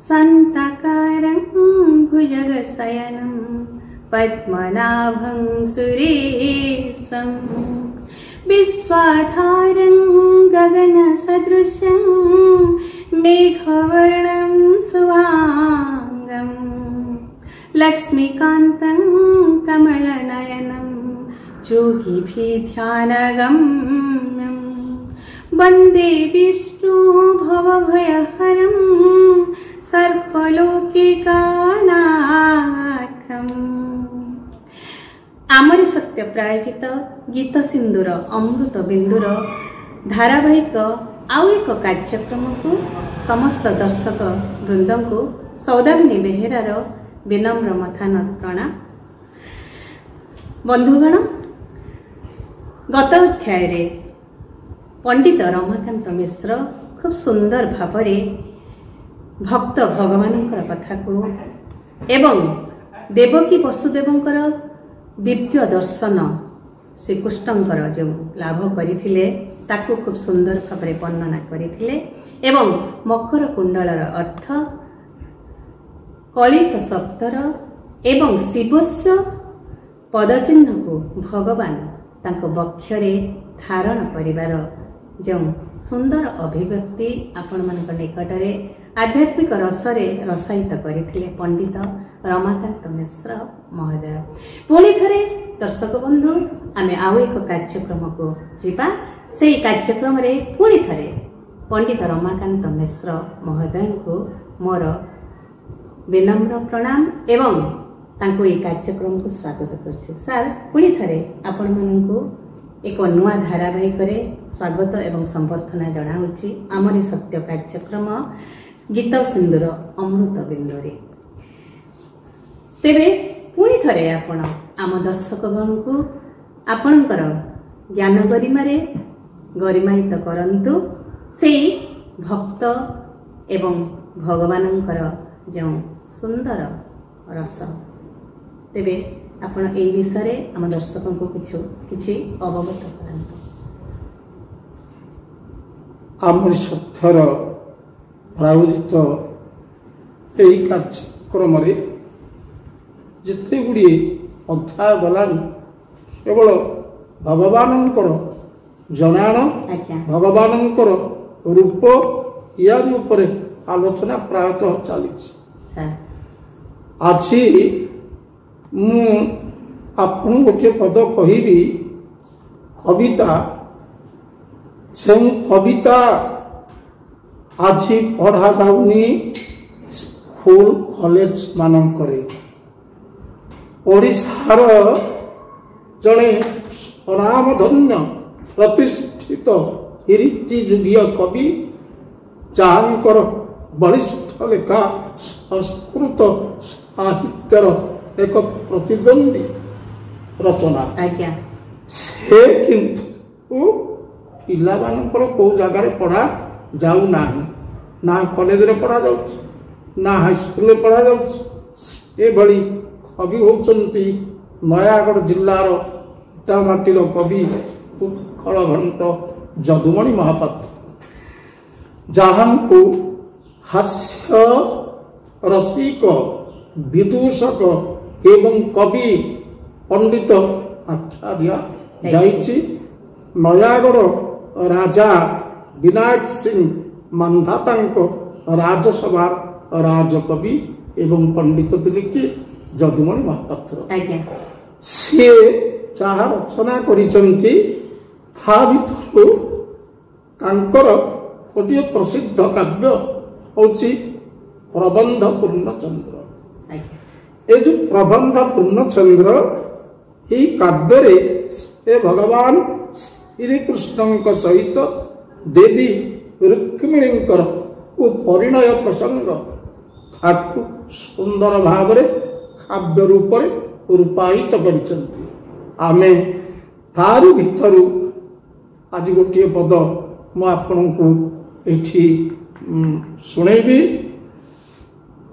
शान्ताकारं भुजगशयनं पद्मनाभं सुरेशं विश्वाधारं गगनसदृशं मेघवर्णं शुभांगं लक्ष्मीकान्तं कमलनयनं योगिभिर्ध्यानगम्यं वन्दे विष्णु भवभयहरं सर्वलोकिकानाथम्। आमरी सत्य प्रायोजित गीत सिंधुर अमृत बिंदुर धारावाहिक आउ एक कार्यक्रम को समस्त दर्शक वृंद को सौदामिनी बेहेरार विनम्र मथानत प्रणाम। बंधुगण, गत अध्याय पंडित रमाकांत मिश्र खूब सुंदर भावरे भक्त भगवानंकर कथा को एवं देवकी वसुदेवंकर दिव्य दर्शन श्रीकृष्णंकर जो लाभ करथिले ताकू खूब सुंदर भावरे वर्णना करथिले एवं मकर कुंडलर अर्थ कलित शब्दर एवं शिवस्य पदचिन्ह को भगवान तांको वक्षरे धारण करिवार जो सुंदर अभिव्यक्ति आपण मानक निकटरे आध्यात्मिक रसरे रसायित करथिले पंडित रमाकांत मिश्र महोदय। पुणी थरे दर्शक बंधु आमे आउ एक कार्यक्रम को जीवा। सेही कार्यक्रम रे पुणी थरे पंडित रमाकांत मिश्र महोदय को मोर विनम्र प्रणाम एवं तांको ये कार्यक्रम को स्वागत करछि। सर, पुणी थरे आपण मानकु एक नुआ धारावाहिक स्वागत एवं संबर्धना जनाऊँगी। आमरी सत्य कार्यक्रम गीत सिंधुर अमृत बिंदुरे तेरे पुणी थरे आपण आम दर्शकगण को आपणकर ज्ञान गरिमारे गरिमायित करंतु से भक्त एवं भगवानंकर जो सुंदर रस तेरे आपण ए विषय आम दर्शकों को किछि अवगत करांतु। आमरी सत्यर प्रायोजित यही कार्यक्रम जिते गुड़ी अध्याय गलानी केवल भगवानंकर जनाण भगवानंकर रूप यारी उपरे आलोचना प्रायतः चली। आज मु आपन गोटे पद कहबी कविता से कविता आज पढ़ा जाऊनी स्कूल कॉलेज मानकरे ओडिशार जड़े स्वनामधन्य प्रतिष्ठित हिरिटी जुगीय कवि जहाँकर बलिष्ठ लेखा संस्कृत साहित्यर एक प्रतिद्वंदी रचना से किंतु पिला मानकर को जगार पढ़ा जाऊ ना कॉलेज रे पढ़ा जाउछ ना हाई स्कूल रे पढ़ा जाउछ। ए भली कवि होचंती नयागढ़ जिल्लार इटामाटीर कवि उत्कल घंट जदुमणि महापात्र जहाँ को हास्य रसिक विदूषक एवं कवि पंडित आख्या दिया जाइछि। नयागढ़ राजा विनायक सिंह मानधाता राजसभा राजकवि एवं पंडित थे कि जदुमणि महापात्र सी जहाँ रचना करिसंती था भितरु तांकर गोटे प्रसिद्ध काव्य होछि प्रबंध पूर्णचंद्र। ये जो प्रबंध पूर्णचंद्र ये काव्य से भगवान श्री कृष्ण सहित देवी रुक्मिणींकर परिणय प्रसंग ताकू सुंदर भाव काव्य रूप रूपायित करिसंती। आमे तारी भितरु आज गोटे पद मु आपनकु एठी सुनेबी।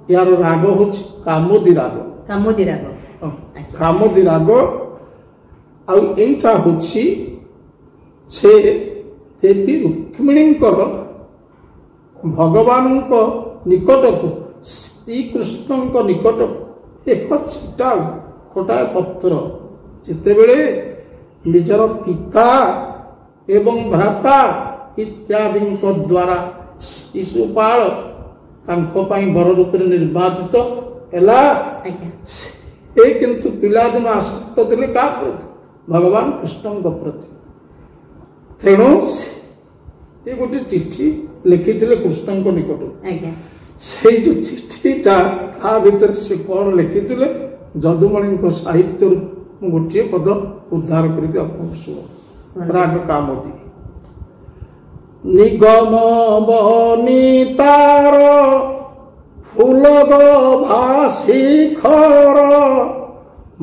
यार राग होछि कामोदी राग। कामोदी राग आउ एटा होछि से देवी रुक्मिणींकर भगवान निकट को ଶ୍ରୀକୃଷ୍ଣଙ୍କ ନିକଟ ଏକ ଚିଠା ଗୋଟାଏ ପତ୍ର ଯେତେବେଳେ ନିଜର ପିତା ଏବଂ ଭ୍ରାତା ଇତ୍ୟାଦିଙ୍କ ଦ୍ୱାରା ଶିଶୁପାଳ ତାଙ୍କ ପାଇଁ ବର ରୂପରେ ନିର୍ବାଚିତ ହେଲା। ସେ କିନ୍ତୁ ପିଲାଦିନ ଆସକ୍ତ ଥିଲେ କାହା ପ୍ରତି? ଭଗବାନ କୃଷ୍ଣଙ୍କ ପ୍ରତି। ତେଣୁ ସେ ଗୋଟେ ଚିଠି ଲେଖିଥିଲେ କୃଷ୍ଣଙ୍କ ନିକଟକୁ। ସେଇ ଯୋଉ ଚିଠିଟା ତା ଭିତରେ ସେ କଣ ଲେଖିଥିଲେ ଯଦୁମଣିଙ୍କ ସାହିତ୍ୟରୁ ମୁଁ ଗୋଟିଏ ପଦ ଉଦ୍ଧାର କରିକି ଆପଣଙ୍କୁ ଶୁଣ। ରାଗ କାମୋଦି ନିଗମ ବନିତାର ଫୁଲ ଭାସି ଖର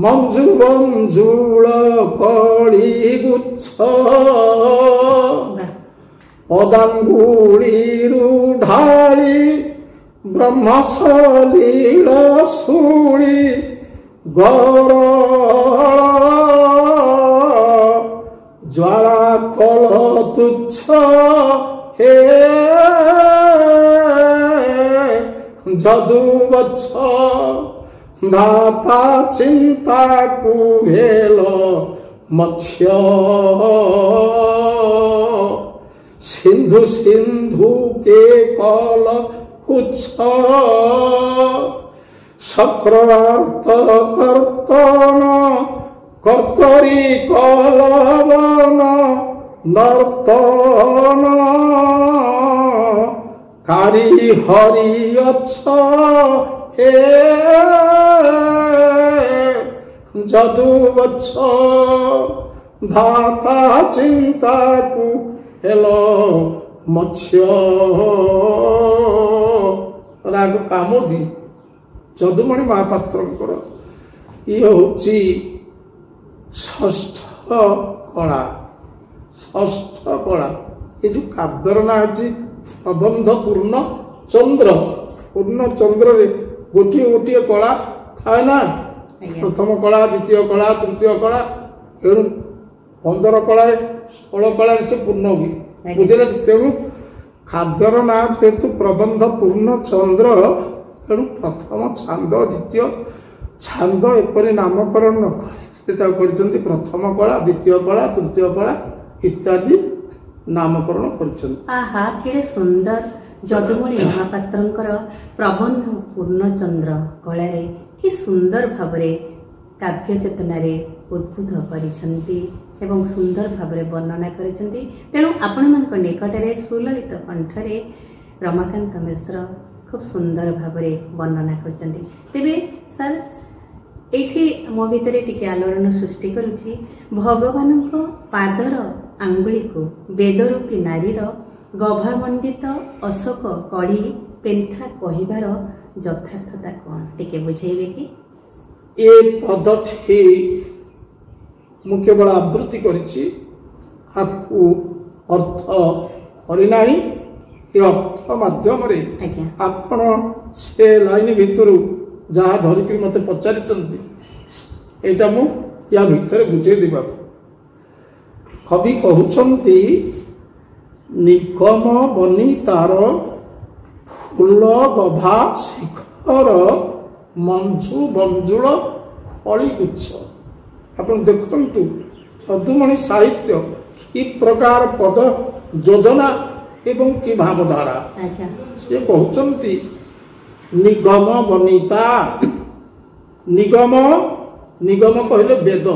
ମଞ୍ଜୁ ବଞ୍ଜୁଳ କଳି ଗୁଚ୍ଛ ପଦାଙ୍ଗୁଳିରୁ ଢାଳି ବ୍ରହ୍ମସଲୀଳ ଶୂଳି ଗର ଜ୍ୱାଳା କଳ ତୁଚ୍ଛ ହେ ଯଦୁବଚ୍ଛ ଧାତା ଚିନ୍ତା କୁହେଲ ମତ୍ସ୍ୟ ସିନ୍ଧୁ ସିନ୍ଧୁ କେ କଲ ଉଚ୍ଛ ଶକ୍ରାର୍ଥ କର୍ତ୍ତନ কর্তরি কলবন নর্তন কারি হরি অচ্ছ হে যদুবচ্ছ ধাতা চিন্তাকু হেল মৎস্য। ରାଗ କାମୋଦି ଯଦୁମଣି ମହାପାତ୍ରଙ୍କର ଇଏ ହଉଛି ଷଷ୍ଠ କଳା। ଷଷ୍ଠ କଳା ଏ ଯୋଉ କାବ୍ୟର ନାଁ ଅଛି ପ୍ରବନ୍ଧ ପୂର୍ଣ୍ଣ ଚନ୍ଦ୍ର। ପୂର୍ଣ୍ଣ ଚନ୍ଦ୍ରରେ ଗୋଟିଏ ଗୋଟିଏ କଳା ଥାଏ ନା, ପ୍ରଥମ କଳା, ଦ୍ୱିତୀୟ କଳା, ତୃତୀୟ କଳା, ଏଣୁ 15 କଳାରେ 16 କଳାରେ ସେ ପୂର୍ଣ୍ଣ ହୁଏ, ବୁଝିଲେ। ତେଣୁ କାବ୍ୟର ନାଁ ଯେହେତୁ ପ୍ରବନ୍ଧ ପୂର୍ଣ୍ଣ ଚନ୍ଦ୍ର, ତେଣୁ ପ୍ରଥମ ଛାନ୍ଦ, ଦ୍ୱିତୀୟ ଛାନ୍ଦ ଏପରି ନାମକରଣ ନ କରେ ସେ ତାକୁ କରିଛନ୍ତି ପ୍ରଥମ କଳା, ଦ୍ୱିତୀୟ କଳା, ତୃତୀୟ କଳା ଇତ୍ୟାଦି ନାମକରଣ କରିଛନ୍ତି। ଆହା କେଡ଼େ ସୁନ୍ଦର ଯଦୁମଣି ମହାପାତ୍ରଙ୍କର ପ୍ରବନ୍ଧ ପୂର୍ଣ୍ଣଚନ୍ଦ୍ର କଳାରେ କି ସୁନ୍ଦର ଭାବରେ କାବ୍ୟ ଚେତନାରେ ଉଦ୍ବୁଦ୍ଧ କରିଛନ୍ତି ଏବଂ ସୁନ୍ଦର ଭାବରେ ବର୍ଣ୍ଣନା କରିଛନ୍ତି। ତେଣୁ ଆପଣମାନଙ୍କ ନିକଟରେ ସୁଲଳିତ କଣ୍ଠରେ ରମାକାନ୍ତ ମିଶ୍ର ଖୁବ୍ ସୁନ୍ଦର ଭାବରେ ବର୍ଣ୍ଣନା କରିଛନ୍ତି। ତେବେ ସାର୍ ଏଇଠି ମୋ ଭିତରେ ଟିକେ ଆଲୋଡ଼ନ ସୃଷ୍ଟି କରୁଛି, ଭଗବାନଙ୍କ ପାଦର ଆଙ୍ଗୁଳିକୁ ବେଦରୂପୀ ନାରୀର ଗଭାମଣ୍ଡିତ ଅଶୋକ କଢ଼ି ପେଣ୍ଠା କହିବାର ଯଥାର୍ଥତା କ'ଣ ଟିକେ ବୁଝେଇବେ କି? ଏ ପଦଟି ମୁଁ କେବଳ ଆବୃତ୍ତି କରିଛି, ଆକୁ ଅର୍ଥ କରିନାହିଁ। ଏ ଅର୍ଥ ମାଧ୍ୟମରେ ଆପଣ ସେ ଲାଇନ ଭିତରୁ ଯାହା ଧରିକି ମତେ ପଚାରିଛନ୍ତି ଏଇଟା ମୁଁ ୟା ଭିତରେ ବୁଝେଇ ଦେବାକୁ। କବି କହୁଛନ୍ତି ନିଗମ ବନି ତାର ଫୁଲ ଗଭା ଶିଖର ମଞ୍ଜୁ ବଞ୍ଜୁଳ କଳିଗୁଚ୍ଛ। ଆପଣ ଦେଖନ୍ତୁ ଯଦୁମଣି ସାହିତ୍ୟ କି ପ୍ରକାର ପଦ ଯୋଜନା ଏବଂ କି ଭାବଧାରା। ସେ କହୁଛନ୍ତି ନିଗମ ବନିତା। ନିଗମ, ନିଗମ କହିଲେ ବେଦ,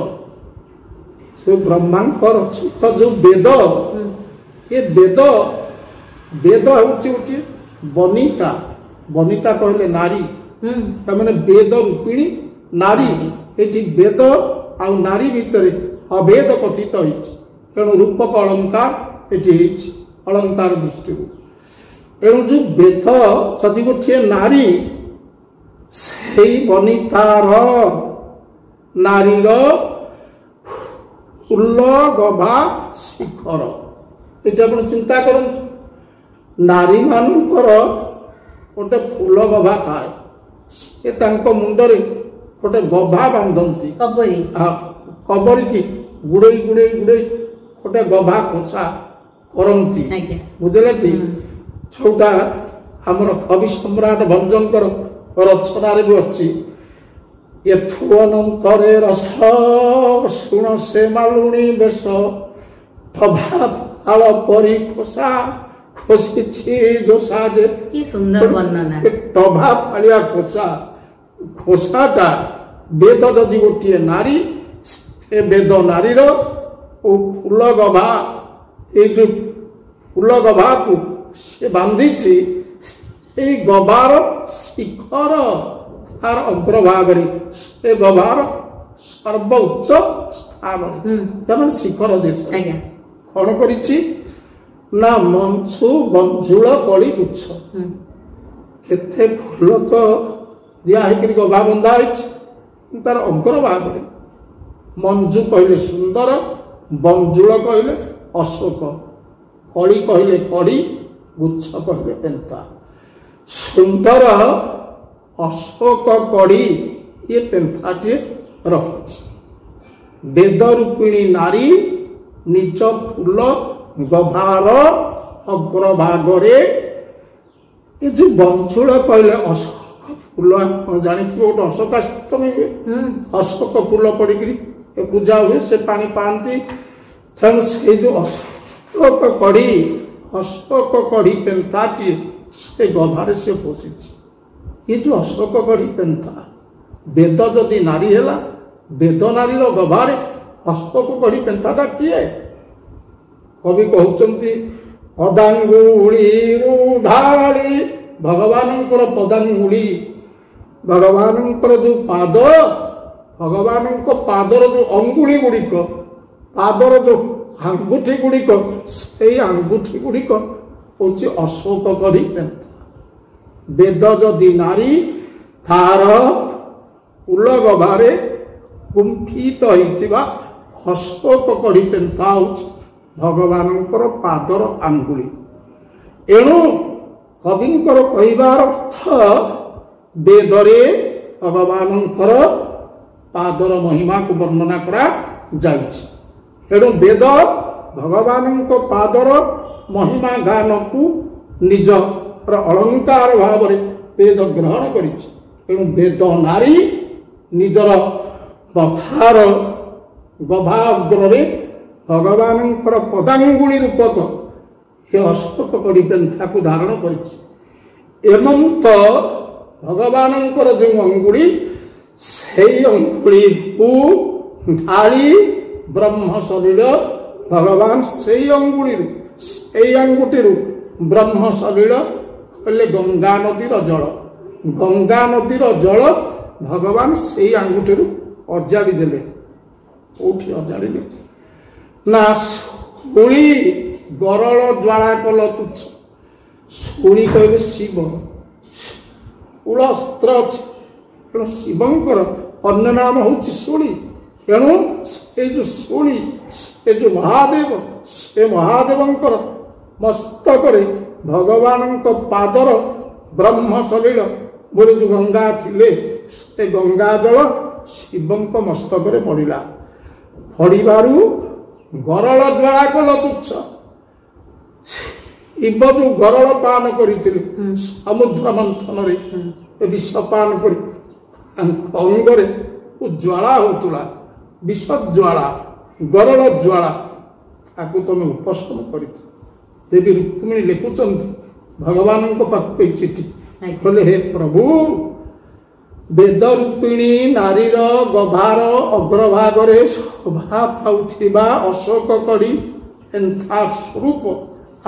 ସେ ବ୍ରହ୍ମାଙ୍କର ରଚିତ ଯୋଉ ବେଦ, ଏ ବେଦ, ବେଦ ହେଉଛି ଗୋଟିଏ ବନିତା। ବନିତା କହିଲେ ନାରୀ, ତାମାନେ ବେଦ ରୂପିଣୀ ନାରୀ। ଏଠି ବେଦ ଆଉ ନାରୀ ଭିତରେ ଅଭେଦ କଥିତ ହେଇଛି, ତେଣୁ ରୂପକ ଅଳଙ୍କାର ଏଠି ହେଇଛି ଅଳଙ୍କାର ଦୃଷ୍ଟିରୁ। ଏଣୁ ଯୋଉ ବେଦ ଯଦି ଗୋଟିଏ ନାରୀ, ସେଇ ବନିତାର ନାରୀର ଫୁଲ ଗଭା ଶିଖର। ଏଠି ଆପଣ ଚିନ୍ତା କରନ୍ତୁ, ନାରୀ ମାନଙ୍କର ଗୋଟେ ଫୁଲ ଗଭା ଥାଏ, ସେ ତାଙ୍କ ମୁଣ୍ଡରେ ଗୋଟେ ଗଭା ବାନ୍ଧନ୍ତି, କବରିକି ଗୁଡେଇ ଗୁଡେଇ ଗୁଡେଇ ଗୋଟେ ଗଭା ଖୋସା କରନ୍ତି, ବୁଝିଲେ କି? ଯୋଉଟା ଆମର କବି ସମ୍ରାଟ ଭଞ୍ଜଙ୍କର ରଚନାରେ ବି ଅଛି, ଏଥୁ ଅନନ୍ତରେ ରସ ଶୁଣ ସେ ମାଲୁଣି ବେଶ, ଟଭା ଫାଳ ପରି ଖୋସା ଖୋସିଛି ଦୋଷା। ଯେ କି ସୁନ୍ଦର ବର୍ଣ୍ଣନା। ଟଭା ଫାଳିଆ ଖୋସା, ଖୋସାଟା ବେଦ ଯଦି ଗୋଟିଏ ନାରୀ, ଏ ବେଦ ନାରୀର ଫୁଲ ଗଭା, ଏଇ ଯୋଉ ଫୁଲ ଗଭାକୁ ସେ ବାନ୍ଧିଛି, ଏଇ ଗଭାର ଶିଖର ତାର ଅଗ୍ରଭାଗରେ, ସେ ଗଭାର ସର୍ବୋଚ୍ଚ ସ୍ଥାନରେ, ଯେମନ ଶିଖର ଦେଶ କଣ କରିଛି ନା ମଞ୍ଚୁ ଗଞ୍ଜୁଳ କଳି ଗୁଚ୍ଛ। କେତେ ଫୁଲ ତ ଦିଆ ହେଇକରି ଗଭା ବନ୍ଧା ହେଇଛି, ତାର ଅଗ୍ରଭାଗରେ ମଞ୍ଜୁ କହିଲେ ସୁନ୍ଦର, ବଞ୍ଜୁଳ କହିଲେ ଅଶୋକ, କଳି କହିଲେ କଡ଼ି, ଗୁଚ୍ଛ କହିଲେ ପେନ୍ଥା। ସୁନ୍ଦର ଅଶୋକ କଡ଼ି ଇଏ ପେନ୍ଥାଟିଏ ରଖିଛି। ବେଦ ରୂପିଣୀ ନାରୀ ନିଜ ଫୁଲ ଗଭାର ଅଗ୍ରଭାଗରେ, ଏ ଯୋଉ ବଞ୍ଜୁଳ କହିଲେ ଅଶୋକ ଫୁଲ, ଆପଣ ଜାଣିଥିବେ ଗୋଟେ ଅଶୋକାଷ୍ଟମୀ ହୁଏ, ଅଶୋକ ଫୁଲ ପଡିକିରି ପୂଜା ହୁଏ, ସେ ପାଣି ପାଆନ୍ତି। ତେଣୁ ସେଇ ଯୋଉ ଅଶୋକ କଢି ପେନ୍ଥାଟିଏ ସେ ଗଭାରେ ସେ ପୋଷିଛି। ଏ ଯୋଉ ଅଶୋକ କଢି ପେନ୍ଥା, ବେଦ ଯଦି ନାରୀ ହେଲା, ବେଦ ନାରୀର ଗଭାରେ ଅଶୋକ କଢି ପେନ୍ଥାଟା କିଏ? କବି କହୁଛନ୍ତି ପଦାଙ୍ଗୁଳିରୁ ଢାଳି, ଭଗବାନଙ୍କର ପଦାଙ୍ଗୁଳି, ଭଗବାନଙ୍କର ଯୋଉ ପାଦ, ଭଗବାନଙ୍କ ପାଦର ଯୋଉ ଅଙ୍ଗୁଳି ଗୁଡ଼ିକ, ପାଦର ଯୋଉ ଆଙ୍ଗୁଠି ଗୁଡ଼ିକ, ସେଇ ଆଙ୍ଗୁଠି ଗୁଡ଼ିକ ହଉଛି ଅଶୋକ କଢି ପେନ୍ଥା। ବେଦ ଯଦି ନାରୀ, ତାର ଫୁଲ ଗଭାରେ ଗୁମ୍ଫିତ ହେଇଥିବା ଅଶୋକ କଢି ପେନ୍ଥା ହଉଛି ଭଗବାନଙ୍କର ପାଦର ଆଙ୍ଗୁଳି। ଏଣୁ କବିଙ୍କର କହିବାର ଅର୍ଥ, ବେଦରେ ଭଗବାନଙ୍କର ପାଦର ମହିମାକୁ ବର୍ଣ୍ଣନା କରାଯାଇଛି। ଏଣୁ ବେଦ ଭଗବାନଙ୍କ ପାଦର ମହିମା ଗାନକୁ ନିଜର ଅଳଙ୍କାର ଭାବରେ ବେଦ ଗ୍ରହଣ କରିଛି। ତେଣୁ ବେଦ ନାରୀ ନିଜର ବଥାର ଗଭାଗ୍ରରେ ଭଗବାନଙ୍କର ପଦାଙ୍ଗୁଳି ରୂପକ ଏ ଅଶୋକ କଢି ପେନ୍ଥାକୁ ଧାରଣ କରିଛି। ଏବଂ ତ ଭଗବାନଙ୍କର ଯେଉଁ ଅଙ୍ଗୁଳି, ସେଇ ଅଙ୍ଗୁଳିକୁ ଢାଳି ବ୍ରହ୍ମ ଶରୀର, ଭଗବାନ ସେଇ ଅଙ୍ଗୁଳିରୁ, ସେଇ ଆଙ୍ଗୁଠିରୁ ବ୍ରହ୍ମ ଶରୀର କହିଲେ ଗଙ୍ଗା ନଦୀର ଜଳ, ଗଙ୍ଗା ନଦୀର ଜଳ ଭଗବାନ ସେଇ ଆଙ୍ଗୁଠିରୁ ଅଜାଡ଼ି ଦେଲେ। କୋଉଠି ଅଜାଡ଼ିଲେ ନା ଶୂଳି ଗରଳ ଜ୍ୱାଳା କଲ ତୁଚ୍ଛ। ଶୂଳି କହିଲେ ଶିବ, ଶୂଳ ଅସ୍ତ୍ର ଅଛି, ତେଣୁ ଶିବଙ୍କର ଅନ୍ୟ ନାମ ହଉଛି ଶୂଳି। ତେଣୁ ସେଇ ଯୋଉ ଶୂଳି, ସେ ଯୋଉ ମହାଦେବ, ସେ ମହାଦେବଙ୍କର ମସ୍ତକରେ ଭଗବାନଙ୍କ ପାଦର ବ୍ରହ୍ମ ଶରୀର ବୋଲି ଯୋଉ ଗଙ୍ଗା ଥିଲେ, ସେ ଗଙ୍ଗା ଜଳ ଶିବଙ୍କ ମସ୍ତକରେ ପଡ଼ିଲା। ପଡ଼ିବାରୁ ଗରଳ ଜ୍ୱାଳା କଲ ତୁଚ୍ଛ। ଶିବ ଯୋଉ ଗରଳ ପାନ କରିଥିଲେ ସମୁଦ୍ର ମନ୍ଥନରେ, ବିଷ ପାନ କରି ତାଙ୍କ ଅଙ୍ଗରେ ଜ୍ୱାଳା ହଉଥିଲା, ବିଷ ଜ୍ୱାଳା, ଗରଳ ଜ୍ୱାଳା, ତାକୁ ତମେ ଉପଶମ କରିଥିଲ। ଦେବୀ ରୁକ୍ମିଣୀ ଲେଖୁଛନ୍ତି ଭଗବାନଙ୍କ ପାଖକୁ ଏଇ ଚିଠି, କହିଲେ ହେ ପ୍ରଭୁ, ବେଦ ରୂପିଣୀ ନାରୀର ଗଭାର ଅଗ୍ରଭାଗରେ ଶୋଭା ପାଉଥିବା ଅଶୋକ କଢି ପେନ୍ଥା ସ୍ୱରୂପ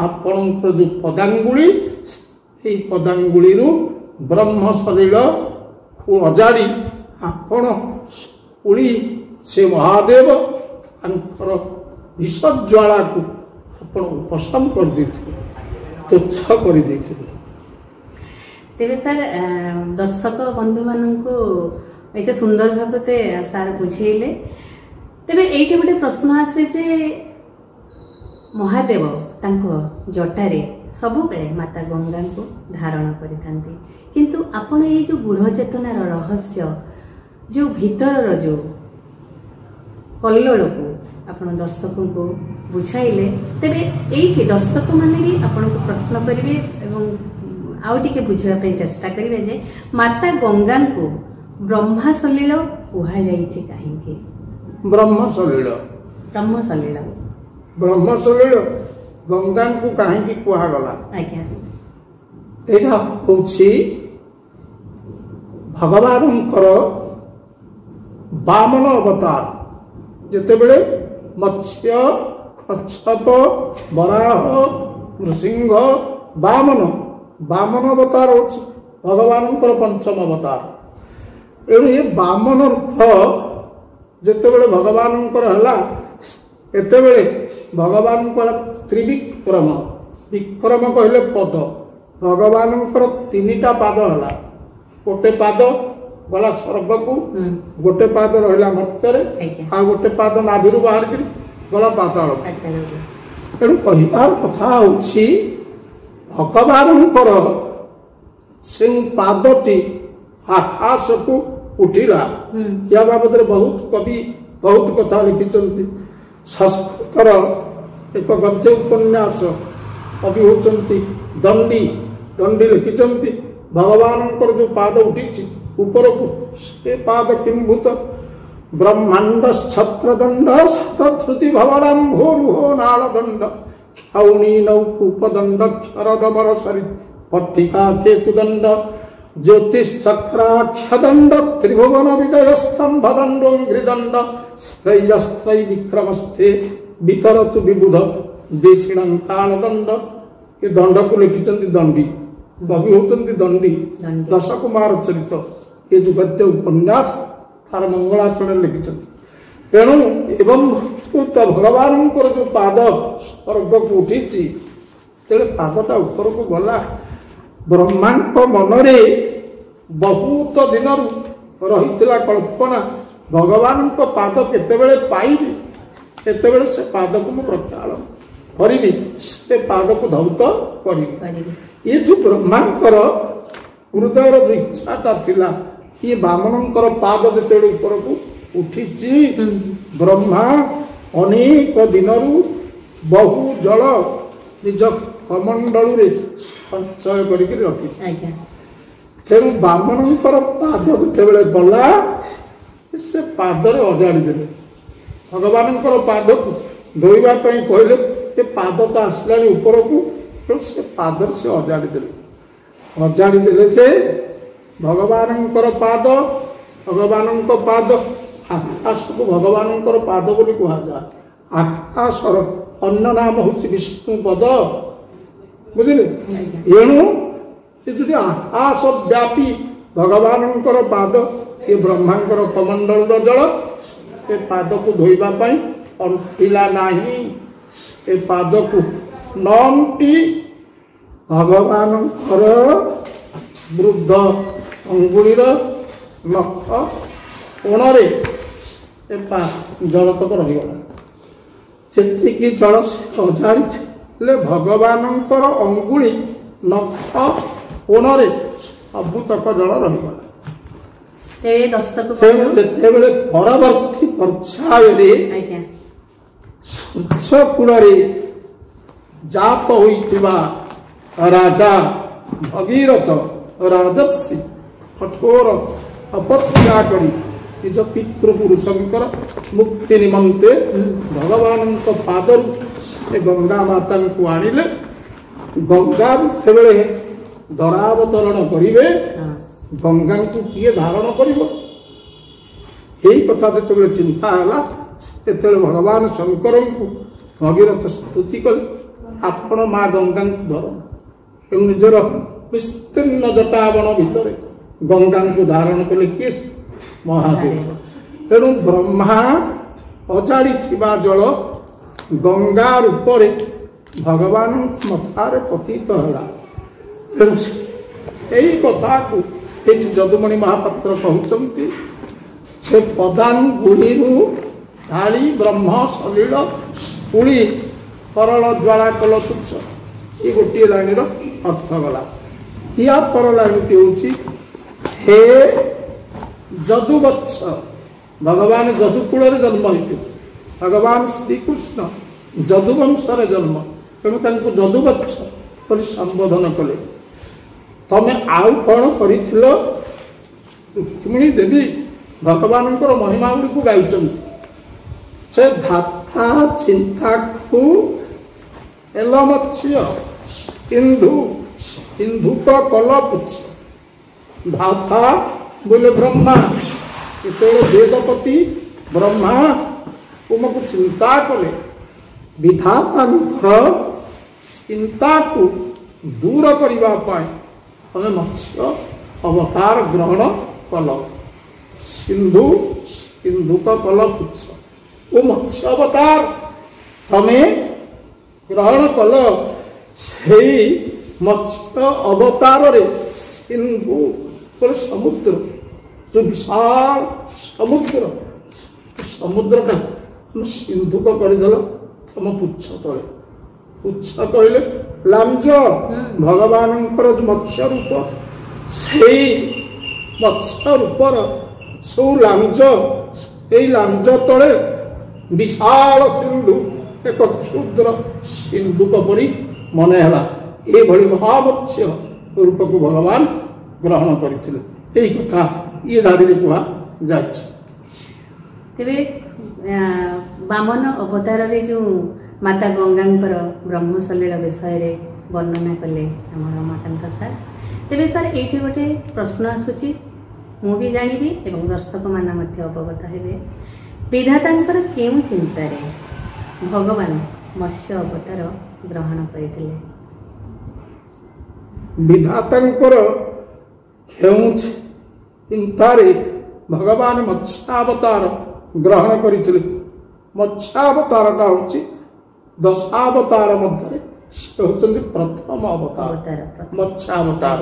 ଆପଣଙ୍କର ଯୋଉ ପଦାଙ୍ଗୁଳି, ସେଇ ପଦାଙ୍ଗୁଳିରୁ ବ୍ରହ୍ମ ଶରୀରକୁ ଅଜାଡ଼ି ଆପଣ ଶୂଳି, ସେ ମହାଦେବ, ତାଙ୍କର ବିଷଜ୍ୱାଳାକୁ ଆପଣ ଉପଶମ କରିଦେଇଥିଲେ, ତୁଚ୍ଛ କରିଦେଇଥିଲେ। ତେବେ ସାର୍, ଦର୍ଶକ ବନ୍ଧୁମାନଙ୍କୁ ଏତେ ସୁନ୍ଦର ଭାବରେ ସାର୍ ବୁଝେଇଲେ। ତେବେ ଏଇଠି ଗୋଟେ ପ୍ରଶ୍ନ ଆସେ ଯେ ମହାଦେବ ତାଙ୍କ ଜଟାରେ ସବୁବେଳେ ମାତା ଗଙ୍ଗାଙ୍କୁ ଧାରଣ କରିଥାନ୍ତି, କିନ୍ତୁ ଆପଣ ଏଇ ଯୋଉ ଗୂଢ଼ ଚେତନାର ରହସ୍ୟ, ଯୋଉ ଭିତରର ଯୋଉ କଲ୍ଲୋଳକୁ ଆପଣ ଦର୍ଶକଙ୍କୁ ବୁଝାଇଲେ। ତେବେ ଏଇଠି ଦର୍ଶକମାନେ ବି ଆପଣଙ୍କୁ ପ୍ରଶ୍ନ କରିବେ ଏବଂ आउ टिके बुझिबा पे चेष्टा करिवे जे माता गंगा को ब्रह्मा सलील कुहा जाईछि काहेकि ब्रह्म सलील गंगा को काहेकि कुहा गला आज्ञा एटा होछि भगवानंकर वामन अवतार जेतेबेले मत्स्य कच्छप वराह नृसिंह वामन अवतार होछि भगवानंकर पंचम अवतार एणु ये वामन रूप जेतेबेले भगवानंकर हला एतेबेले भगवानंकर त्रिविक्रम विक्रम कहले पद भगवानंकर तीनिटा पाद हला गोटे पाद गला स्वर्ग को गोटे पाद रहिला मर्त्य आ गोटे पाद नाभिरु बाहर करी गला पाताल एणु कहिबार कथा होछि भगवानंकर से पादटी आकाश को उठिला या बाबद बहुत कवि बहुत कथा लिखिଛନ୍ତି संस्कृतर एक गद्य उपन्यास कवि होଛନ୍ତି दंडी लिखिଛନ୍ତି भगवानंकर जो पाद उठी ऊपर को से पाद किंभूत ब्रह्मांड छत्रदंड शतश्रुति भवलंभोरुहो नालदंड क्षौणी नौकूपदंड क्षरदमर सरि पट्टिका केतुदंड ज्योतिश्चक्राख्यदंड त्रिभुवन विजय स्तंभ दंडोंघ्रिदंड श्रेयस्त्रय विक्रमस्थे वितरतु विबुध देशिणंकाल दंड ये दंड को लिखिଛନ୍ତି दंडी कवि होती दंडी दश कुमार चरित ये जो गद्य उपन्यास तार मंगलाचरण लिखिଛନ୍ତି एणु एवं भगवान जो पाद स्वर्ग को उठी तेरे पादटा ऊपर को गला ब्रह्मा मनरे बहुत दिन रही कल्पना भगवान पाद केतेबेले पाइबी केतेबेले से पाद को मु प्रक्षालन करी से पाद को धौत करी ये जो ब्रह्मांकर हृदय जो इच्छाटा थिला ये वामनंकर पाद जेतेबेले ऊपर को उठी ब्रह्मा अनेक दिन बहु जल निज कमंडल रे संचय करके रखी तेणु वामनंकर पाद जेतेबेले गला से पादरे अजाड़ी देले भगवानंकर पाद को धोइबा पई कहले ये पाद तो आसला ऊपर को तो से पादर से अजाड़ी देले से भगवानंकर पाद आकाश को भगवानंकर पाद बोली कहा जाए आकाशर अन्य नाम हूँ विष्णु पद बुझे एणु ये आकाश व्यापी भगवानंकर पाद ये ब्रह्मांकर कमंडल जल ए पाद को धोइबा पई अंटिला नाही ए पाद को नंटी भगवानंकर वृद्ध अंगुलीर नख कोणरे जल तक रहीगला जेतिकी जल से अजाड़ी भगवानंकर अंगुली नख कोणरे सबुतक जल रहीगला जेतेबेले परवर्ती पर्याय सूर्य कूल जात होइतिबा राजा भगीरथ राजर्षि कठोर तपस्या करी निज पितृपुरुषंकर मुक्ति निमंते भगवान पादर गंगा माता को आनिले गंगा जेतेबेले दरावतरण करिवे गंगा को किए धारण करिवो यही कथा जेतेबेले चिंता हला तेतेबेले भगवान शंकर को भगीरथ स्तुति कले आपण माँ गंगा को धर निजर विस्तीर्ण जटावण भितर गंगा को धारण कले किए महादेव तेणु ब्रह्मा अजाड़ी थिबा जल गंगा रूप भगवान मथारे पतित हला तेणु यही कथा को जदुमणि महापात्र कहते से पदांगुली ढाली ब्रह्म सलील स्फूली सरल ज्वाला कल तुच्छ ये गोटे लाइन अर्थ गला या पर लाइन टी हे जदुवत्स भगवान जदुकूल जन्म होते भगवान श्रीकृष्ण जदुवंशर जन्म तेणु जदुवत्स संबोधन कले ତମେ ଆଉ କ'ଣ କରିଥିଲ? ରୁକ୍ମିଣୀ ଦେବୀ ଭଗବାନଙ୍କର ମହିମା ଗୁଡ଼ିକୁ ଗାଇଛନ୍ତି। ସେ ଧାତା ଚିନ୍ତାକୁ ହେଲ ମତ୍ସ୍ୟ ସିନ୍ଧୁକ କଲ ପୁଚ୍ଛ। ଧାତା ବୋଲେ ବ୍ରହ୍ମା। ଯେତେବେଳେ ବେଦପତି ବ୍ରହ୍ମା ତୁମକୁ ଚିନ୍ତା କଲେ, ବିଧାତାଙ୍କର ଚିନ୍ତାକୁ ଦୂର କରିବା ପାଇଁ ତମେ ମତ୍ସ୍ୟ ଅବତାର ଗ୍ରହଣ କଲ। ସିନ୍ଧୁକ କଲ ପୁଚ୍ଛ ଓ ମତ୍ସ୍ୟ ଅବତାର ତମେ ଗ୍ରହଣ କଲ। ସେଇ ମତ୍ସ୍ୟ ଅବତାରରେ ସିନ୍ଧୁ ସମୁଦ୍ର, ଯୋଉ ବିଶାଳ ସମୁଦ୍ରଟା ସିନ୍ଧୁକ କରିଦେଲ ତମ ପୁଚ୍ଛ ତଳେ। ପୁଚ୍ଛ କହିଲେ ଲାଞ୍ଜ, ଭଗବାନଙ୍କର ଯୋଉ ମତ୍ସ୍ୟ ରୂପ, ସେଇ ମତ୍ସ୍ୟ ରୂପର ସବୁ ଲାଞ୍ଜ, ଏଇ ଲାଞ୍ଜ ତଳେ ବିଶାଳ ସିନ୍ଧୁ ଏକ କ୍ଷୁଦ୍ର ସିନ୍ଧୁକ ପରି ମନେ ହେଲା। ଏଇଭଳି ମହାମତ୍ସ୍ୟ ରୂପକୁ ଭଗବାନ ଗ୍ରହଣ କରିଥିଲେ। ଏଇ କଥା ଇଏ ଧାଡ଼ିରେ କୁହାଯାଇଛି। ତେବେ ବାମନ ଅବତାରରେ ଯେଉଁ ମାତା ଗଙ୍ଗାଙ୍କର ବ୍ରହ୍ମସଲୀଳ ବିଷୟରେ ବର୍ଣ୍ଣନା କଲେ ଆମର ମାତାଙ୍କ ସାର୍। ତେବେ ସାର୍ ଏଇଠି ଗୋଟେ ପ୍ରଶ୍ନ ଆସୁଛି, ମୁଁ ବି ଜାଣିବି ଏବଂ ଦର୍ଶକମାନେ ମଧ୍ୟ ଅବଗତ ହେବେ। ବିଧାତାଙ୍କର କେଉଁ ଚିନ୍ତାରେ ଭଗବାନ ମତ୍ସ୍ୟ ଅବତାର ଗ୍ରହଣ କରିଥିଲେ? ବିଧାତାଙ୍କର କେଉଁ ଚିନ୍ତାରେ ଭଗବାନ ମତ୍ସ୍ୟାବତାର ଗ୍ରହଣ କରିଥିଲେ? ମତ୍ସ୍ୟାବତାରଟା ହେଉଛି ଦଶାବତାର ମଧ୍ୟରେ ସେ ହେଉଛନ୍ତି ପ୍ରଥମ ଅବତାର, ମତ୍ସ୍ୟାବତାର।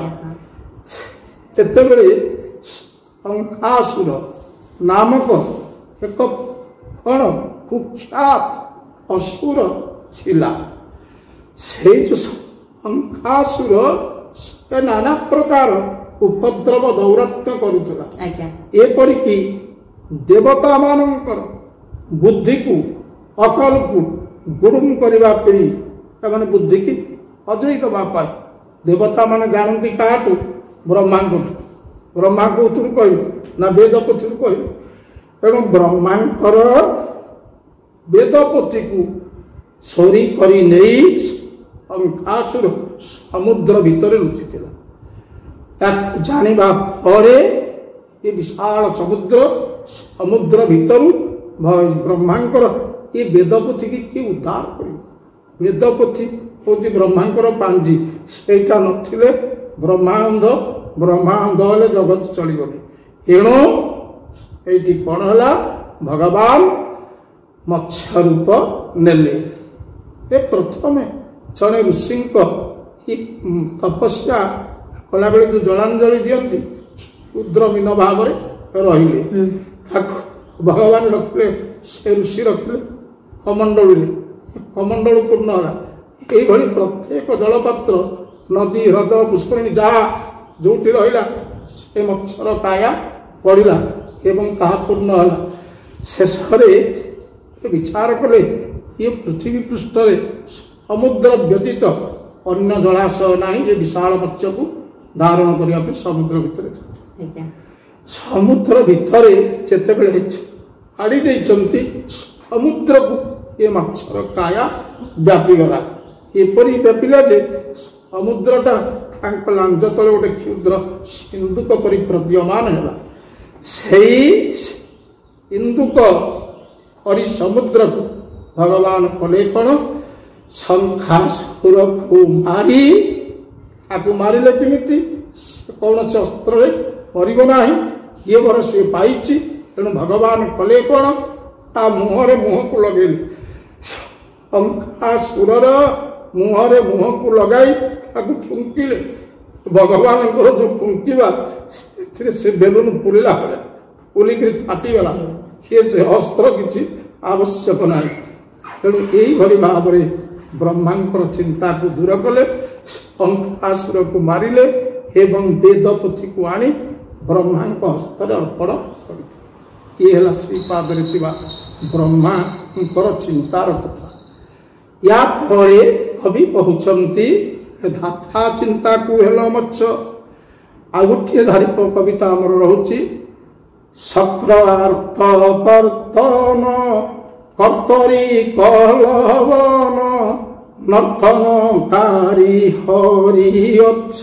ସେତେବେଳେ ଶଙ୍ଖାସୁର ନାମକ ଏକ କ'ଣ କୁଖ୍ୟାତ ଅସୁର ଥିଲା। ସେଇ ଯୋଉ ଶଙ୍ଖାସୁର ସେ ନାନା ପ୍ରକାର ଉପଦ୍ରବ ଦୌରାତ୍ମ୍ୟ କରୁଥିଲା। ଏପରିକି ଦେବତା ମାନଙ୍କର ବୁଦ୍ଧିକୁ ଅକଲକୁ ଗୁଡୁମ କରିବା ପାଇଁ, ସେମାନେ ବୁଦ୍ଧିକି ଅଜେଇ ଦେବା ପାଇଁ ଦେବତା ମାନେ ଜାଣନ୍ତି କାହାଠୁ? ବ୍ରହ୍ମାଙ୍କଠୁ। ବ୍ରହ୍ମା କୋଉଥିରୁ କହିବେ ନା ବେଦପତିରୁ କହିବେ। ତେଣୁ ବ୍ରହ୍ମାଙ୍କର ବେଦପତିକୁ ଚୋରି କରି ନେଇ ଶଙ୍ଖାସୁର ସମୁଦ୍ର ଭିତରେ ଲୁଚିଥିଲା। ତାକୁ ଜାଣିବା ପରେ ଏ ବିଶାଳ ସମୁଦ୍ର ଭିତରୁ ବ୍ରହ୍ମାଙ୍କର ଏ ବେଦପତିକି କିଏ ଉଦ୍ଧାର କରିବ? ବେଦପତି ହଉଛି ବ୍ରହ୍ମାଙ୍କର ପାଞ୍ଜି। ସେଇଟା ନଥିଲେ ବ୍ରହ୍ମାଣ୍ଡ ହେଲେ ଜଗତ ଚଳିବନି। ଏଣୁ ଏଇଠି କ'ଣ ହେଲା? ଭଗବାନ ମତ୍ସ୍ୟ ରୂପ ନେଲେ। ଏ ପ୍ରଥମେ ଜଣେ ଋଷିଙ୍କ ତପସ୍ୟା କଲାବେଳେ ଯୋଉ ଜଳାଞ୍ଜଳି ଦିଅନ୍ତି, କ୍ଷୁଦ୍ର ମୀନ ଭାବରେ ରହିଲେ। ତାକୁ ଭଗବାନ ରଖିଲେ, ସେ ଋଷି ରଖିଲେ କମଣ୍ଡଳୀରେ। କମଣ୍ଡଳ ପୂର୍ଣ୍ଣ ହେଲା। ଏଇଭଳି ପ୍ରତ୍ୟେକ ଜଳପାତ୍ର, ନଦୀ, ହ୍ରଦ, ପୁଷ୍କରିଣୀ ଯାହା ଯୋଉଠି ରହିଲା, ସେ ମତ୍ସ୍ୟର କାୟା ପଡ଼ିଲା ଏବଂ ତାହା ପୂର୍ଣ୍ଣ ହେଲା। ଶେଷରେ ବିଚାର କଲେ, ଇଏ ପୃଥିବୀ ପୃଷ୍ଠରେ ସମୁଦ୍ର ବ୍ୟତୀତ ଅନ୍ୟ ଜଳାଶୟ ନାହିଁ ଯେ ବିଶାଳ ମତ୍ସ୍ୟକୁ ଧାରଣ କରିବା ପାଇଁ ସମୁଦ୍ର ଭିତରେ। ସମୁଦ୍ର ଭିତରେ ଯେତେବେଳେ ଛାଡ଼ି ଦେଇଛନ୍ତି ସମୁଦ୍ରକୁ, ଏ ମାଛର କାୟା ବ୍ୟାପିଗଲା। ଏପରି ବ୍ୟାପିଲା ଯେ ସମୁଦ୍ରଟା ତାଙ୍କ ଲାଞ୍ଜ ତଳେ ଗୋଟେ କ୍ଷୁଦ୍ର ସିନ୍ଧୁକ ପରି ପ୍ରତୀୟମାନ ହେଲା। ସେଇ ସିନ୍ଧୁକ କରି ସମୁଦ୍ରକୁ ଭଗବାନ କଲେ କ'ଣ? ଶଙ୍ଖାସୁରକୁ ମାରି, ତାକୁ ମାରିଲେ କେମିତି? କୌଣସି ଅସ୍ତ୍ରରେ ମରିବ ନାହିଁ। କିଏ ବର ସିଏ ପାଇଛି। ତେଣୁ ଭଗବାନ କଲେ କ'ଣ? ତା ମୁହଁରେ ମୁହଁକୁ ଲଗେଇଲେ। ଶଙ୍ଖାସୁରର ମୁହଁରେ ମୁହଁକୁ ଲଗାଇ ତାକୁ ଫୁଙ୍କିଲେ। ଭଗବାନଙ୍କର ଯୋଉ ଫୁଙ୍କିବା, ସେଥିରେ ସେ ବେଲୁନ ପୁରିଲା ଭଳିଆ ପୁଲିକିରି ଫାଟିଗଲା। କିଏ ସେ ଅସ୍ତ୍ର କିଛି ଆବଶ୍ୟକ ନାହିଁ। ତେଣୁ ଏଇଭଳି ଭାବରେ ବ୍ରହ୍ମାଙ୍କର ଚିନ୍ତାକୁ ଦୂର କଲେ, ଶଙ୍ଖାସୁରକୁ ମାରିଲେ ଏବଂ ବେଦପତିକୁ ଆଣି ବ୍ରହ୍ମାଙ୍କ ହସ୍ତରେ ଅର୍ପଣ କରିଥିଲେ। ଇଏ ହେଲା ଶ୍ରୀପାଦରେ ଥିବା ବ୍ରହ୍ମାଙ୍କର ଚିନ୍ତାର କଥା। ୟା ପରେ କବି କହୁଛନ୍ତି, ଧାତା ଚିନ୍ତାକୁ ହେଲ ମତ୍ସ୍ୟ ଆଉ ଗୋଟିଏ ଧାରି କବିତା ଆମର ରହୁଛି ସକ୍ରାର୍ଥ କର୍ତ୍ତନ କର୍ତ୍ତରୀ କଲବନ ନର୍ତ୍ତନକାରୀ ହରି ଅଛ।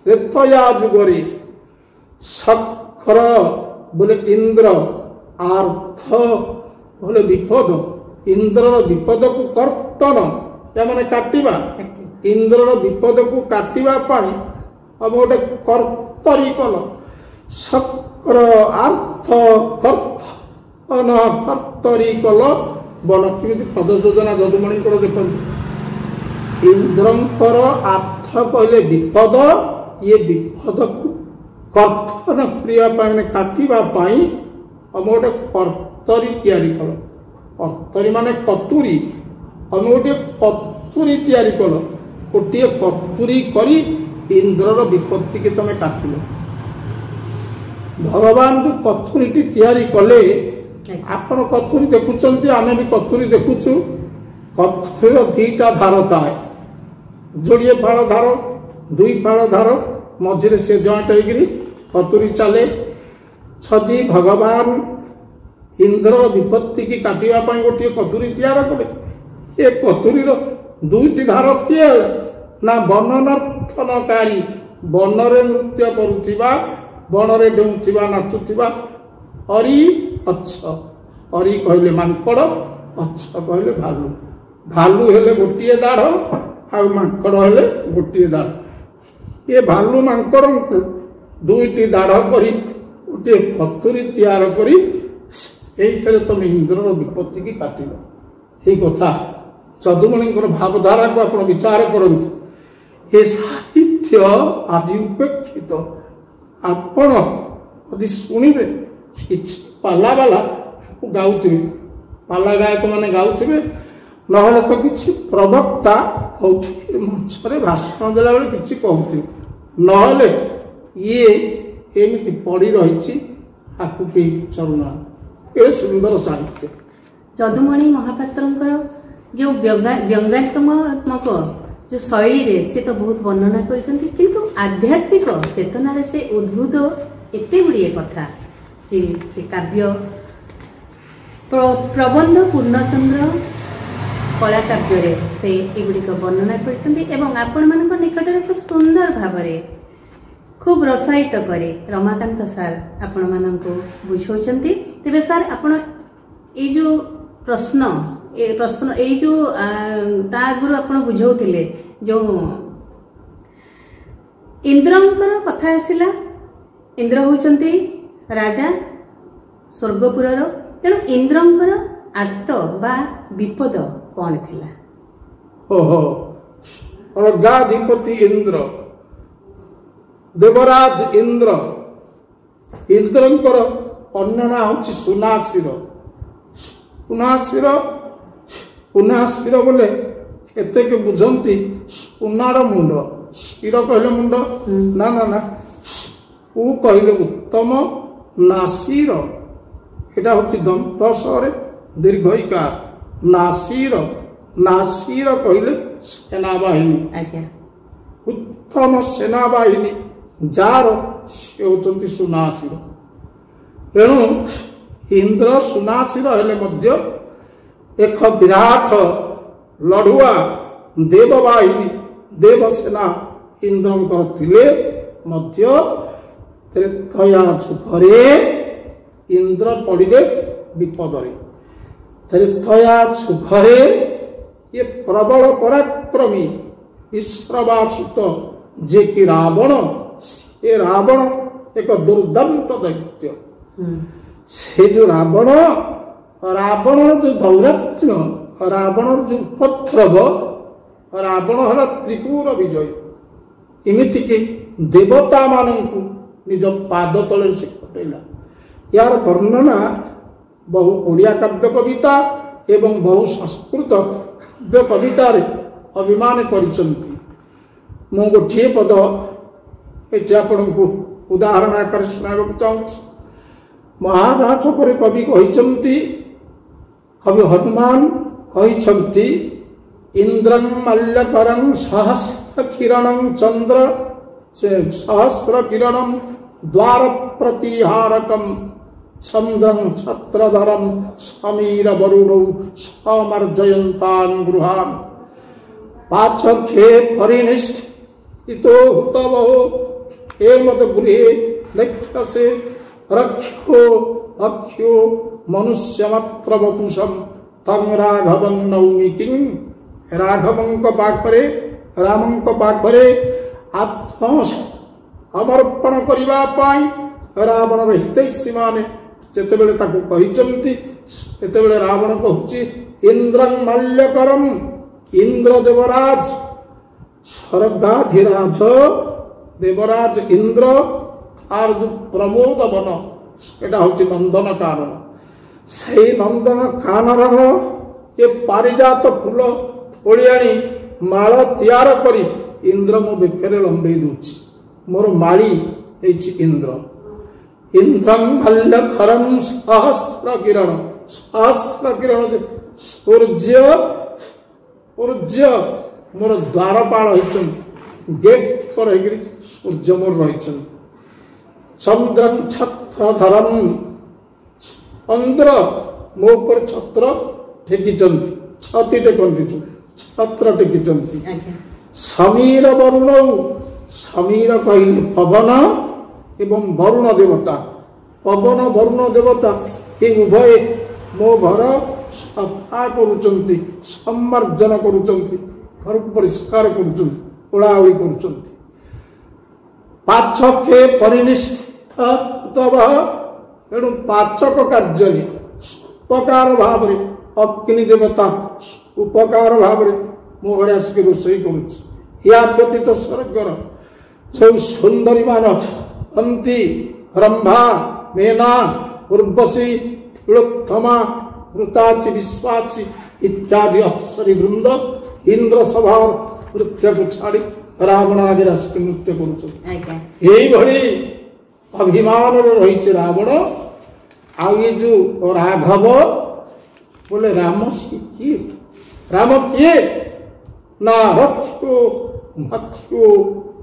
ତ୍ରେତୟା ଯୁଗରେ ସକ୍ର ବୋଲେ ଇନ୍ଦ୍ର, ଆର୍ଥ ବୋଲେ ବିପଦ, ଇନ୍ଦ୍ରର ବିପଦକୁ କର୍ତ୍ତନ ମାନେ କାଟିବା, ଇନ୍ଦ୍ରର ବିପଦକୁ କାଟିବା ପାଇଁ ଆମ ଗୋଟେ କର୍ତ୍ତରୀ କଲ। ସକ୍ର ଆର୍ଥ କର୍ତ୍ତନ କର୍ତ୍ତରୀ କଲ ବନ। କେମିତି ପଦ ଯୋଜନା ଯଦୁମଣିଙ୍କର ଦେଖନ୍ତୁ, ଇନ୍ଦ୍ରଙ୍କର ଆର୍ଥ କହିଲେ ବିପଦ, ଇଏ ବିପଦକୁ କର୍ତ୍ତନ କରିବା ପାଇଁ ମାନେ କାଟିବା ପାଇଁ ଆମ ଗୋଟେ କର୍ତ୍ତରୀ ତିଆରି କଲ। କର୍ତ୍ତରୀ ମାନେ କତୁରୀ, ଆମେ ଗୋଟିଏ କତୁରୀ ତିଆରି କଲ। ଗୋଟିଏ କତୁରୀ କରି ଇନ୍ଦ୍ରର ବିପତ୍ତିକି ତମେ କାଟିଲ। ଭଗବାନ ଯୋଉ କତୁରୀଟି ତିଆରି କଲେ, ଆପଣ କତୁରୀ ଦେଖୁଛନ୍ତି, ଆମେ ବି କତୁରୀ ଦେଖୁଛୁ। କତୁରୀର ଦିଟା ଧାର ଥାଏ, ଯୋଡ଼ିଏ ଫାଳ ଧାର, ଦୁଇ ଫାଳ ଧାର, ମଝିରେ ସେ ଜଏଣ୍ଟ ହେଇକିରି କତୁରୀ ଚାଲେ। ଯଦି ଭଗବାନ ଇନ୍ଦ୍ରର ବିପତ୍ତିକି କାଟିବା ପାଇଁ ଗୋଟିଏ କତୁରୀ ତିଆରି କଲେ, ଏ କତୁରୀର ଦୁଇଟି ଧାର କିଏ ନା ବନନର୍ତ୍ତନକାରୀ, ବନରେ ନୃତ୍ୟ କରୁଥିବା, ବନରେ ଡେଉଁଥିବା, ନାଚୁଥିବା ହରି ଅଛ। ହରି କହିଲେ ମାଙ୍କଡ଼, ଅଛ କହିଲେ ଭାଲୁ। ଭାଲୁ ହେଲେ ଗୋଟିଏ ଦାଢ଼, ଆଉ ମାଙ୍କଡ଼ ହେଲେ ଗୋଟିଏ ଦାଢ଼। ଏ ଭାଲୁ ମାଙ୍କଡ଼ଙ୍କୁ ଦୁଇଟି ଦାଢ଼ କରି ଗୋଟିଏ କତୁରୀ ତିଆରି କରି ଏଇଥିରେ ତମେ ଇନ୍ଦ୍ରର ବିପତ୍ତିକି କାଟିଲ। ଏଇ କଥା ଯଦୁମଣିଙ୍କର ଭାବଧାରାକୁ ଆପଣ ବିଚାର କରନ୍ତୁ। ଏ ସାହିତ୍ୟ ଆଜି ଉପେକ୍ଷିତ। ଆପଣ ଯଦି ଶୁଣିବେ, କିଛି ପାଲାବାଲା ଗାଉଥିବେ, ପାଲା ଗାୟକ ମାନେ ଗାଉଥିବେ, ନହେଲେ ତ କିଛି ପ୍ରବକ୍ତା କୋଉଠି ମଞ୍ଚରେ ଭାଷଣ ଦେଲାବେଳେ କିଛି କହୁଥିବେ, ନହେଲେ ଇଏ ଏମିତି ପଡ଼ି ରହିଛି, ଆକୁ କେହି ପଚାରୁନାହାନ୍ତି। ଏ ସୁନ୍ଦର ସାହିତ୍ୟ। ଯଦୁମଣି ମହାପାତ୍ରଙ୍କର ଯେଉଁ ବ୍ୟଙ୍ଗାତ୍ମକ ଯେଉଁ ଶୈଳୀରେ ସେ ତ ବହୁତ ବର୍ଣ୍ଣନା କରିଛନ୍ତି, କିନ୍ତୁ ଆଧ୍ୟାତ୍ମିକ ଚେତନାରେ ସେ ଉଦ୍ଭୁତ ଏତେ ଗୁଡ଼ିଏ କଥା। ସେ କାବ୍ୟ ପ୍ରବନ୍ଧ ପୂର୍ଣ୍ଣଚନ୍ଦ୍ର କଳା କାବ୍ୟରେ ସେ ଏଗୁଡ଼ିକ ବର୍ଣ୍ଣନା କରିଛନ୍ତି ଏବଂ ଆପଣମାନଙ୍କ ନିକଟରେ ଖୁବ୍ ସୁନ୍ଦର ଭାବରେ, ଖୁବ୍ ରସାୟିତ କରି ରମାକାନ୍ତ ସାର୍ ଆପଣମାନଙ୍କୁ ବୁଝାଉଛନ୍ତି। ତେବେ ସାର୍, ଆପଣ ଏଇ ଯେଉଁ ପ୍ରଶ୍ନ ଏଇ ଯେଉଁ ତା ଆଗରୁ ଆପଣ ବୁଝାଉଥିଲେ, ଯେଉଁ ଇନ୍ଦ୍ରଙ୍କର କଥା ଆସିଲା, ଇନ୍ଦ୍ର ହେଉଛନ୍ତି ରାଜା ସ୍ୱର୍ଗପୁରର। ତେଣୁ ଇନ୍ଦ୍ରଙ୍କର ଆର୍ତ ବା ବିପଦ କ'ଣ ଥିଲା? ଓହୋ, ଅର୍ଗାଧିପତି ଇନ୍ଦ୍ର, ଦେବରାଜ ଇନ୍ଦ୍ର। ଇନ୍ଦ୍ରଙ୍କର ଅନ୍ୟ ନାଁ ହେଉଛି ସୁନାଶିର। ସୁନାଶିର ବୋଲେ କେତେକ ବୁଝନ୍ତି ସୁନାର ମୁଣ୍ଡ, ଶିର କହିଲେ ମୁଣ୍ଡ, ନା ନା ନା, ଉ କହିଲେ ଉତ୍ତମ, ନାସିର এটা হচ্ছে দন্ত স্বরে দীর্ঘইকার। নাসির, নাসির কহিলে সেনাবাহিনী, উত্তম সেনাবাহিনী যার সে হচ্ছেন সুনাসির। তেণু ইন্দ্র সুনাসির হেলে মধ্য এক বিরাট লড়ুয়া দেববাহিনী, দেবসেনা ইন্দ্রଙ୍କର ଥିଲେ ମଧ୍ୟ ତ୍ରେତୟା ଯୁଗରେ ଇନ୍ଦ୍ର ପଡ଼ିଲେ ବିପଦରେ। ତ୍ରେତୟା ଯୁଗରେ ଇଏ ପ୍ରବଳ ପରାକ୍ରମୀ ଈଶ୍ୱରବାସୁତ ଯେ କି ରାବଣ, ଏ ରାବଣ ଏକ ଦୁର୍ଦାନ୍ତ ଦୈତ୍ୟ। ସେ ଯୋଉ ରାବଣର ଯୋଉ ଦୌରାତ୍ମ୍ୟ, ରାବଣର ଯୋଉ ଉପଦ୍ରବ, ରାବଣ ହେଲା ତ୍ରିପୁର ବିଜୟ। ଏମିତିକି ଦେବତା ମାନଙ୍କୁ ନିଜ ପାଦ ତଳେ ସେ ଖଟେଇଲା। यार वर्णना बहु ओडिया काव्य कविता एवं बहु संस्कृत काव्य कवितार अभिमान करिसंती। मु गोटे पद एटी आपनको उदाहरण आकार सुनाबक चाहूँ। महाभारत पर कवि कहिसंती, कवि हनुमान कहिसंती, इंद्रं मल्लकरं सहस्र किरणं चंद्र सहस्र किरणम द्वार प्रतिहारकम चंद्रम छत्रधरम समीर वरुणौ समर्जयन्तां गृहान् पाचखे परिनिष्ठितो हुतवो हेमद गृहे लक्ष्यसे रक्ष्यो अक्ष्यो मनुष्यमात्र वपुषम तं राघवं नौमि किं राघवंक पाखरे रामंक पाखरे आत्म समर्पण करिबा पाई रावणर हितैषी माने जेतेबेले ताकू कहिचंती सेतेबेले रावण कहूची इंद्रं मल्यकरम इंद्र देवराज स्वर्गाधिराज देवराज इंद्र आर जो प्रमोद वन एटा होची नंदन कानन से नंदन कानन ये पारिजात फूल तोड़ी आनी माल तैयार करी इंद्र मो बेकरे लंबे दूची मोर माली एची इंद्र इंद्रं मल्यकरम सहस्र किरण सूर्य सूर्य मोर द्वारपाल होइछन गेट पर हेगिरी सूर्य मोर रहिछन चंद्रं छत्रधरम चंद्र मो पर छत्र टेकिचंती छाती टेकंती छत्र टेकिचंती समीर वरुण समीर कहले पवन एवं वरुण देवता पवन वरुण देवता ये उभय मो घर सफा करुचंती सम्मार्जन करुचंती घर को परिष्कार करुचंती ओळाओळी करुचंती पाचके परिनिष्ठित एणु पाचक कार्य उपकार भाव अग्नि देवता उपकार भाव मो घर आसिक रोषई करुच या व्यतीत स्वर्गर जो सुंदरी मान अंति ब्रह्मा मेना उर्वशी तिलोत्तमा वृताची विश्वाची इत्यादि अप्सरी वृंद इंद्र सभा नृत्य को छाड़ी रावण आगे राष्ट्र नृत्य कर अभिमान रही रावण आ ये जो राघव बोले राम किए राम किए ना रक्ष्यो भक्ष्यो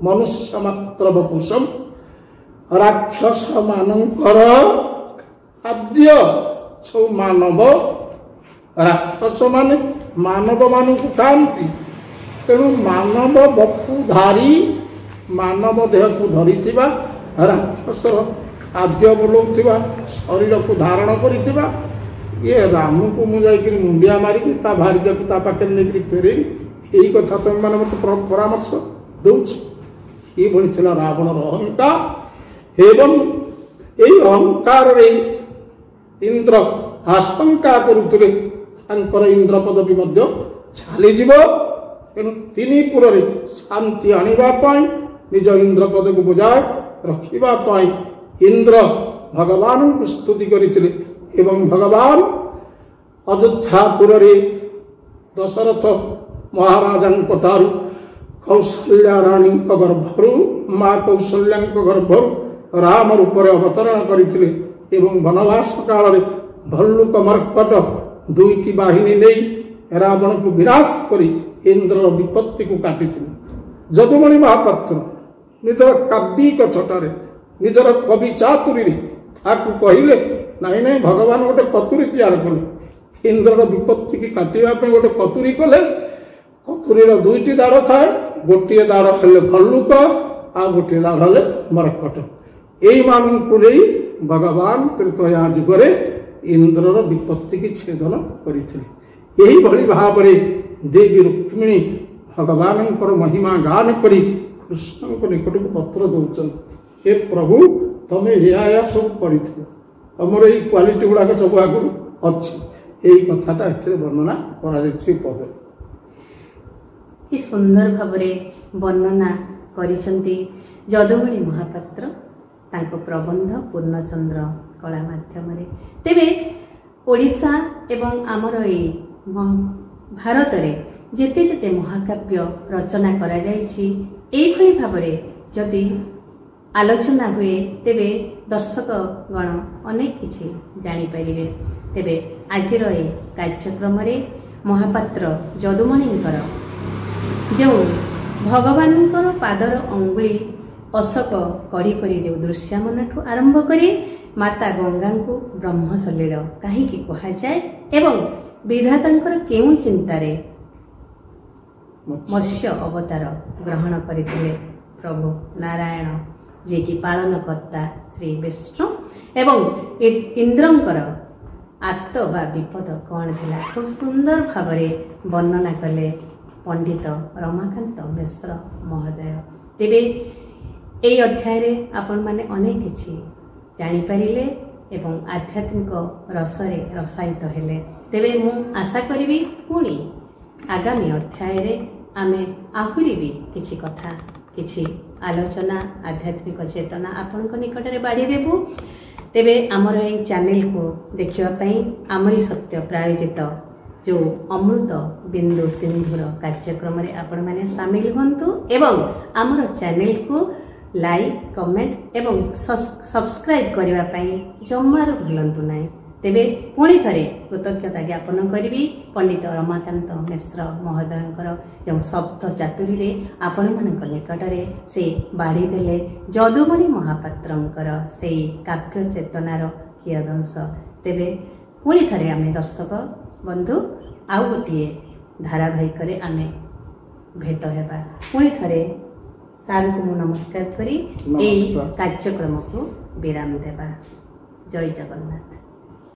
मनुष्य मात्र वपुषम राक्षस मानकर खाद्य सब मानव राक्षस माने मानव मान को खाती तेणु मानव बपुधारी मानव देह को धरी राक्षस खाद्य बोलौथिबा शरीर को धारण करिथिबा ये राम को मुझे मुंडिया मारिकी ता भार्य को ता पाखे नहीं फेरे यही कथा तुम मैंने मत परामर्श दौच ये भली थिला रावणर अहंकार एवं यही अहंकार रे इंद्र आशंका करुथिले तांकर इंद्र पदवी मध्य छाली जीवो तेणु तीन पुर शांति आनिबा पाई निज इंद्र पद को बजाय रखिबा पाई इंद्र भगवान को स्तुति करिथिले एवं भगवान अयोध्यापुर दशरथ महाराजा ठारू कौशल्या राणी गर्भरु माँ कौशल्या गर्भरु राम रूप अवतरण करथिले एवं वनवास काल रे भल्लुक मर्कट दुईटी बाहिनी नहीं रावण को विनाश करी इंद्र विपत्ति को काटिथिले जदुमणि महापात्र निजर काव्यिक छटारे निजर कवि चातुरी ताकू कहले नाई नाई भगवान गोटे कतुरी तैयार कले इंद्र विपत्ति की काटिबा पे गोटे कतुरी कले कतुरीर दुईटी दाड़ थाए गोटे दाड़ हेले भल्लुक आ गोटे दाड़ हेले मरकट यही मानू भगवान त्रेतया जुगरे इंद्रर विपत्ति की छेदन करथिले यही भली भाव देवी रुक्मिणी भगवान महिमा गान करी कृष्ण को निकट को पत्र दौन हे प्रभु तमें या सब कर तुमर ये क्वालिटी गुड़ाक सब आगु अच्छी यही कथाटा ए वर्णना कर सुंदर भाव वर्णना करिसंती जदुमणि महापात्र तांको प्रबंध पूर्णचंद्र कला माध्यम तेबे ओडिशा एवं आमर ए भारत रे जेते जेते महाकाव्य रचना करा जायछि एई भली भाबरे जदि आलोचना हुए तेबे दर्शक गण अनेक किछि जानि परिबे तेबे आजिर ए कार्यक्रम रे महापात्र जदुमणिंकर जो भगवानंकर पादर अंगुली ଅଶୋକ କଡ଼ି କରି ଯେଉଁ ଦୃଶ୍ୟମାନଠୁ ଆରମ୍ଭ କରି ମାତା ଗଙ୍ଗାଙ୍କୁ ବ୍ରହ୍ମସଲୀଳ କାହିଁକି କୁହାଯାଏ ଏବଂ ବିଧାତାଙ୍କର କେଉଁ ଚିନ୍ତାରେ ମତ୍ସ୍ୟ ଅବତାର ଗ୍ରହଣ କରିଥିଲେ ପ୍ରଭୁ ନାରାୟଣ, ଯିଏକି ପାଳନକର୍ତ୍ତା ଶ୍ରୀ ବିଷ୍ଣୁ, ଏବଂ ଇନ୍ଦ୍ରଙ୍କର ଆର୍ତ ବା ବିପଦ କ'ଣ ଥିଲା, ଖୁବ୍ ସୁନ୍ଦର ଭାବରେ ବର୍ଣ୍ଣନା କଲେ ପଣ୍ଡିତ ରମାକାନ୍ତ ମିଶ୍ର ମହୋଦୟ। ତେବେ ଏହି ଅଧ୍ୟାୟରେ ଆପଣମାନେ ଅନେକ କିଛି ଜାଣିପାରିଲେ ଏବଂ ଆଧ୍ୟାତ୍ମିକ ରସରେ ରସାୟିତ ହେଲେ। ତେବେ ମୁଁ ଆଶା କରିବି ପୁଣି ଆଗାମୀ ଅଧ୍ୟାୟରେ ଆମେ ଆହୁରି ବି କିଛି କଥା, କିଛି ଆଲୋଚନା, ଆଧ୍ୟାତ୍ମିକ ଚେତନା ଆପଣଙ୍କ ନିକଟରେ ବାଢ଼ିଦେବୁ। ତେବେ ଆମର ଏହି ଚ୍ୟାନେଲକୁ ଦେଖିବା ପାଇଁ ଆମରି ସତ୍ୟ ପ୍ରାୟୋଜିତ ଯେଉଁ ଅମୃତ ବିନ୍ଦୁ ସିନ୍ଧୁର କାର୍ଯ୍ୟକ୍ରମରେ ଆପଣମାନେ ସାମିଲ ହୁଅନ୍ତୁ ଏବଂ ଆମର ଚ୍ୟାନେଲକୁ ଲାଇକ୍, କମେଣ୍ଟ ଏବଂ ସବସ୍କ୍ରାଇବ୍ କରିବା ପାଇଁ ଜମାରୁ ଭୁଲନ୍ତୁ ନାହିଁ। ତେବେ ପୁଣି ଥରେ କୃତଜ୍ଞତା ଜ୍ଞାପନ କରିବି ପଣ୍ଡିତ ରମାକାନ୍ତ ମିଶ୍ର ମହୋଦୟଙ୍କର ଯେଉଁ ଶବ୍ଦ ଚାତୁରୀରେ ଆପଣମାନଙ୍କ ନିକଟରେ ସେ ବାଢ଼ିଦେଲେ ଯଦୁମଣି ମହାପାତ୍ରଙ୍କର ସେହି କାବ୍ୟ ଚେତନାର କିୟଦଂଶ। ତେବେ ପୁଣି ଥରେ ଆମେ ଦର୍ଶକ ବନ୍ଧୁ ଆଉ ଗୋଟିଏ ଧାରାବାହିକରେ ଆମେ ଭେଟ ହେବା। ପୁଣି ଥରେ ସାର୍ଙ୍କୁ ମୁଁ ନମସ୍କାର କରି ଏହି କାର୍ଯ୍ୟକ୍ରମକୁ ବିରାମ ଦେବା। ଜୟ ଜଗନ୍ନାଥ।